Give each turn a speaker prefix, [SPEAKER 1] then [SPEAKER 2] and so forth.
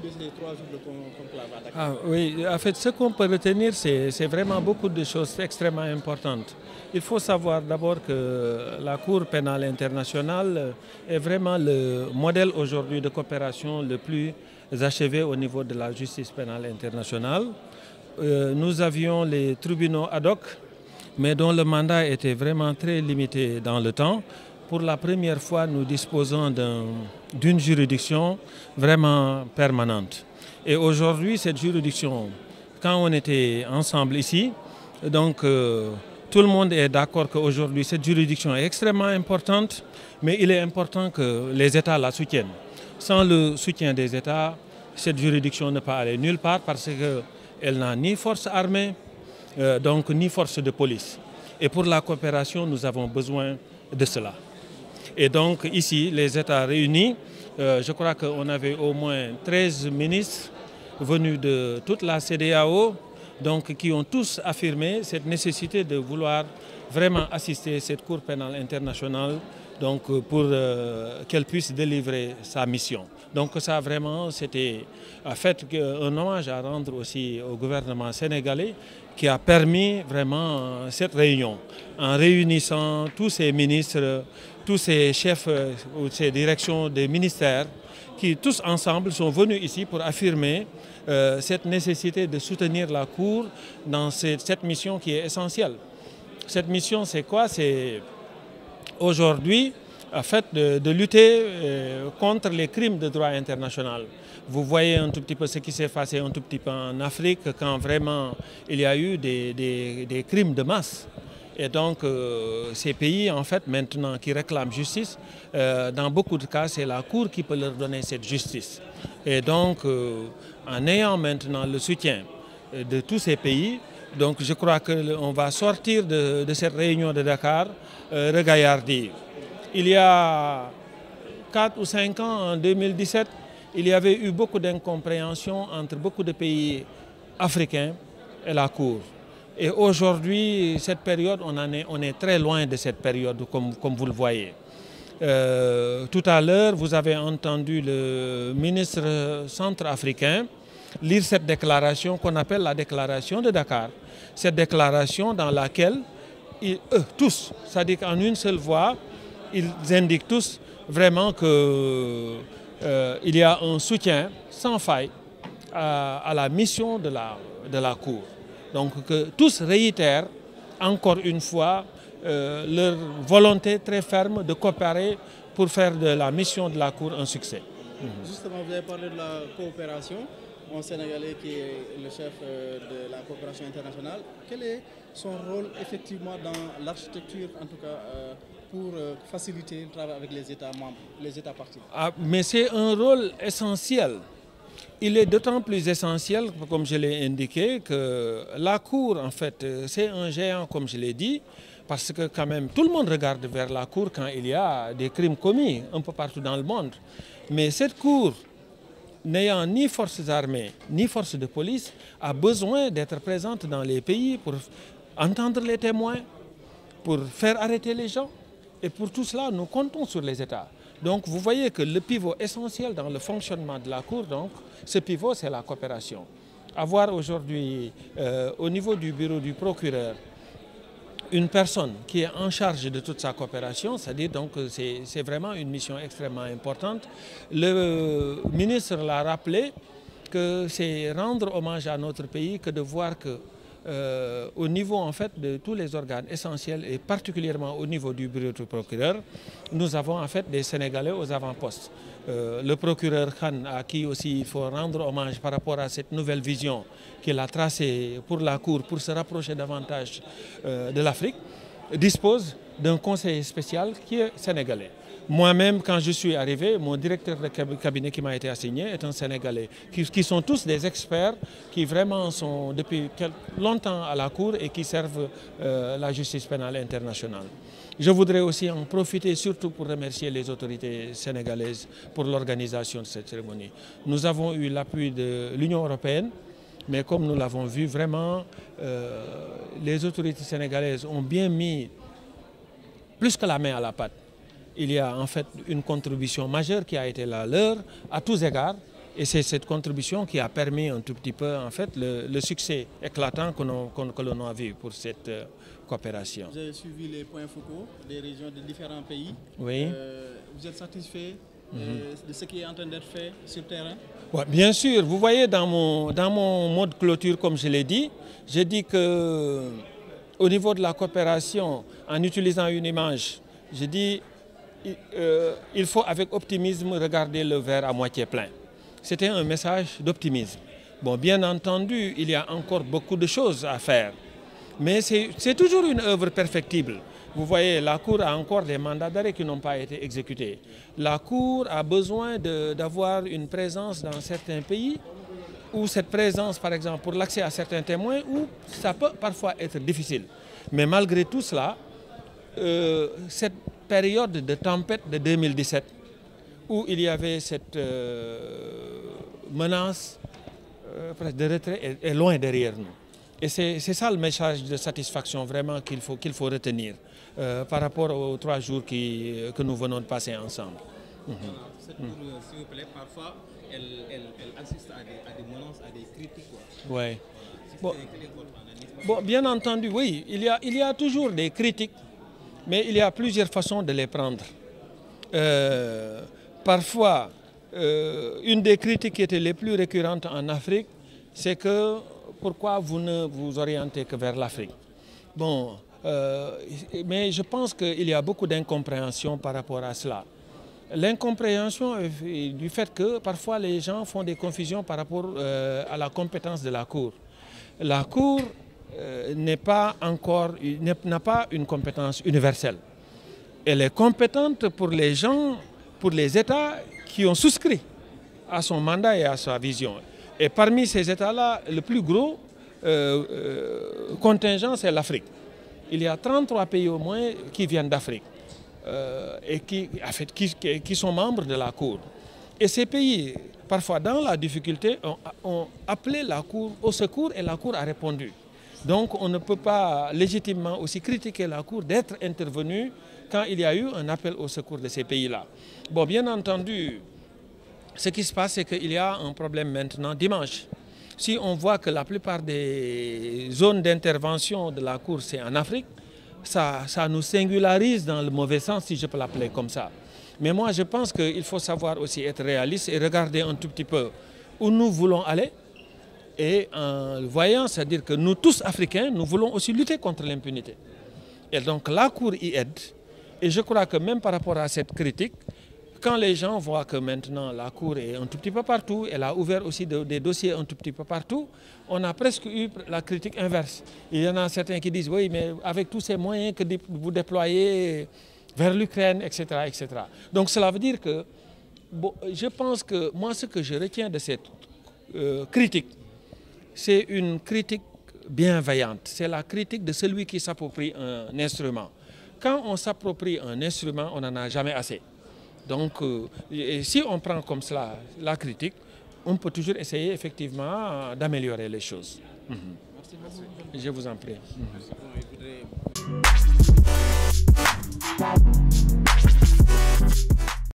[SPEAKER 1] de ces 3 jours de conclave à Dakar?
[SPEAKER 2] Oui, en fait, ce qu'on peut retenir, c'est vraiment beaucoup de choses extrêmement importantes. Il faut savoir d'abord que la Cour pénale internationale est vraiment le modèle aujourd'hui de coopération le plus achevé au niveau de la justice pénale internationale. Nous avions les tribunaux ad hoc, mais dont le mandat était vraiment très limité dans le temps. Pour la première fois, nous disposons d'une juridiction vraiment permanente. Et aujourd'hui, cette juridiction, quand on était ensemble ici, donc tout le monde est d'accord qu'aujourd'hui, cette juridiction est extrêmement importante, mais il est important que les États la soutiennent. Sans le soutien des États, cette juridiction ne peut aller nulle part parce qu'elle n'a ni force armée, donc ni force de police. Et pour la coopération, nous avons besoin de cela. Et donc ici, les États réunis, je crois qu'on avait au moins 13 ministres venus de toute la CEDEAO, donc qui ont tous affirmé cette nécessité de vouloir vraiment assister cette Cour pénale internationale donc, pour qu'elle puisse délivrer sa mission. Donc ça vraiment, c'était en fait un hommage à rendre aussi au gouvernement sénégalais qui a permis vraiment cette réunion en réunissant tous ces ministres, tous ces chefs ou ces directions des ministères qui tous ensemble sont venus ici pour affirmer cette nécessité de soutenir la Cour dans cette mission qui est essentielle. Cette mission, c'est quoi? C'est aujourd'hui, en fait, de lutter contre les crimes de droit international. Vous voyez un tout petit peu ce qui s'est passé un tout petit peu en Afrique quand vraiment il y a eu des crimes de masse. Et donc, ces pays, en fait, maintenant, qui réclament justice, dans beaucoup de cas, c'est la Cour qui peut leur donner cette justice. Et donc, en ayant maintenant le soutien de tous ces pays, donc je crois qu'on va sortir de cette réunion de Dakar regaillardi. Il y a 4 ou 5 ans, en 2017, il y avait eu beaucoup d'incompréhension entre beaucoup de pays africains et la Cour. Et aujourd'hui, cette période, on est très loin de cette période, comme vous le voyez. Tout à l'heure, vous avez entendu le ministre centrafricain lire cette déclaration qu'on appelle la déclaration de Dakar. Cette déclaration dans laquelle eux tous, c'est-à-dire qu'en une seule voix, ils indiquent tous vraiment qu'il y a un soutien sans faille à la mission de la Cour. Donc que tous réitèrent encore une fois leur volonté très ferme de coopérer pour faire de la mission de la Cour un succès.
[SPEAKER 1] Justement, vous avez parlé de la coopération. Un Sénégalais qui est le chef de la coopération internationale. Quel est son rôle effectivement dans l'architecture, en tout cas, pour faciliter le travail avec les États membres, les États parties?
[SPEAKER 2] Mais c'est un rôle essentiel. Il est d'autant plus essentiel, comme je l'ai indiqué, que la Cour, en fait, c'est un géant, comme je l'ai dit, parce que quand même, tout le monde regarde vers la Cour quand il y a des crimes commis un peu partout dans le monde. Mais cette Cour, n'ayant ni forces armées, ni forces de police, a besoin d'être présente dans les pays pour entendre les témoins, pour faire arrêter les gens. Et pour tout cela, nous comptons sur les États. Donc vous voyez que le pivot essentiel dans le fonctionnement de la Cour, donc, ce pivot, c'est la coopération. Avoir aujourd'hui, au niveau du bureau du procureur, une personne qui est en charge de toute sa coopération, c'est-à-dire donc c'est vraiment une mission extrêmement importante. Le ministre l'a rappelé que c'est rendre hommage à notre pays que de voir que au niveau en fait de tous les organes essentiels et particulièrement au niveau du bureau du procureur, nous avons en fait des Sénégalais aux avant-postes. Le procureur Khan, à qui aussi il faut rendre hommage par rapport à cette nouvelle vision qu'il a tracée pour la Cour, pour se rapprocher davantage de l'Afrique, dispose d'un conseiller spécial qui est sénégalais. Moi-même, quand je suis arrivé, mon directeur de cabinet qui m'a été assigné est un Sénégalais, qui sont tous des experts, qui vraiment sont depuis longtemps à la Cour et qui servent la justice pénale internationale. Je voudrais aussi en profiter surtout pour remercier les autorités sénégalaises pour l'organisation de cette cérémonie. Nous avons eu l'appui de l'Union européenne, mais comme nous l'avons vu, vraiment, les autorités sénégalaises ont bien mis plus que la main à la pâte. Il y a en fait une contribution majeure qui a été la leur à tous égards Et c'est cette contribution qui a permis un tout petit peu en fait, le succès éclatant que l'on a vu pour cette coopération.
[SPEAKER 1] Vous avez suivi les points focaux des régions de différents pays.
[SPEAKER 2] Oui.
[SPEAKER 1] Vous êtes satisfait de ce qui est en train d'être fait sur le terrain?
[SPEAKER 2] Ouais, bien sûr, vous voyez dans mon mode clôture, comme je l'ai dit, j'ai dit qu'au niveau de la coopération, en utilisant une image, j'ai dit il faut avec optimisme regarder le verre à moitié plein. C'était un message d'optimisme. Bon, bien entendu, il y a encore beaucoup de choses à faire, mais c'est toujours une œuvre perfectible. Vous voyez, la Cour a encore des mandats d'arrêt qui n'ont pas été exécutés. La Cour a besoin d'avoir une présence dans certains pays où cette présence, par exemple, pour l'accès à certains témoins, où ça peut parfois être difficile. Mais malgré tout cela, cette période de tempête de 2017, où il y avait cette menace de retrait, est loin derrière nous. Et c'est ça le message de satisfaction vraiment qu'il faut retenir par rapport aux 3 jours que nous venons de passer ensemble.
[SPEAKER 1] Cette Cour, s'il vous plaît, parfois, elle assiste à des menaces, à des critiques.
[SPEAKER 2] Oui. Bon, bien entendu, oui, il y a toujours des critiques, mais il y a plusieurs façons de les prendre. Parfois, une des critiques qui était les plus récurrentes en Afrique, c'est que pourquoi vous ne vous orientez que vers l'Afrique? Bon, mais je pense qu'il y a beaucoup d'incompréhension par rapport à cela. L'incompréhension du fait que parfois les gens font des confusions par rapport à la compétence de la Cour. La Cour n'a pas une compétence universelle. Elle est compétente pour les gens, pour les États qui ont souscrit à son mandat et à sa vision. Et parmi ces États-là, le plus gros contingent, c'est l'Afrique. Il y a 33 pays au moins qui viennent d'Afrique et qui sont membres de la Cour. Et ces pays, parfois dans la difficulté, ont appelé la Cour au secours et la Cour a répondu. Donc on ne peut pas légitimement aussi critiquer la Cour d'être intervenue quand il y a eu un appel au secours de ces pays-là. Bon, bien entendu, ce qui se passe, c'est qu'il y a un problème maintenant dimanche. Si on voit que la plupart des zones d'intervention de la Cour, c'est en Afrique, ça nous singularise dans le mauvais sens, si je peux l'appeler comme ça. Mais moi, je pense qu'il faut savoir aussi être réaliste et regarder un tout petit peu où nous voulons aller. Et en le voyant, c'est-à-dire que nous tous Africains, nous voulons aussi lutter contre l'impunité. Et donc la Cour y aide. Et je crois que même par rapport à cette critique, quand les gens voient que maintenant la Cour est un tout petit peu partout, elle a ouvert aussi des dossiers un tout petit peu partout, on a presque eu la critique inverse. Il y en a certains qui disent, oui, mais avec tous ces moyens que vous déployez vers l'Ukraine, etc., etc. Donc cela veut dire que, bon, je pense que moi, ce que je retiens de cette critique, c'est une critique bienveillante. C'est la critique de celui qui s'approprie un instrument. Quand on s'approprie un instrument, on n'en a jamais assez. Donc, si on prend comme cela la critique, on peut toujours essayer effectivement d'améliorer les choses.
[SPEAKER 1] Merci beaucoup.
[SPEAKER 2] Je vous en prie.
[SPEAKER 1] Merci.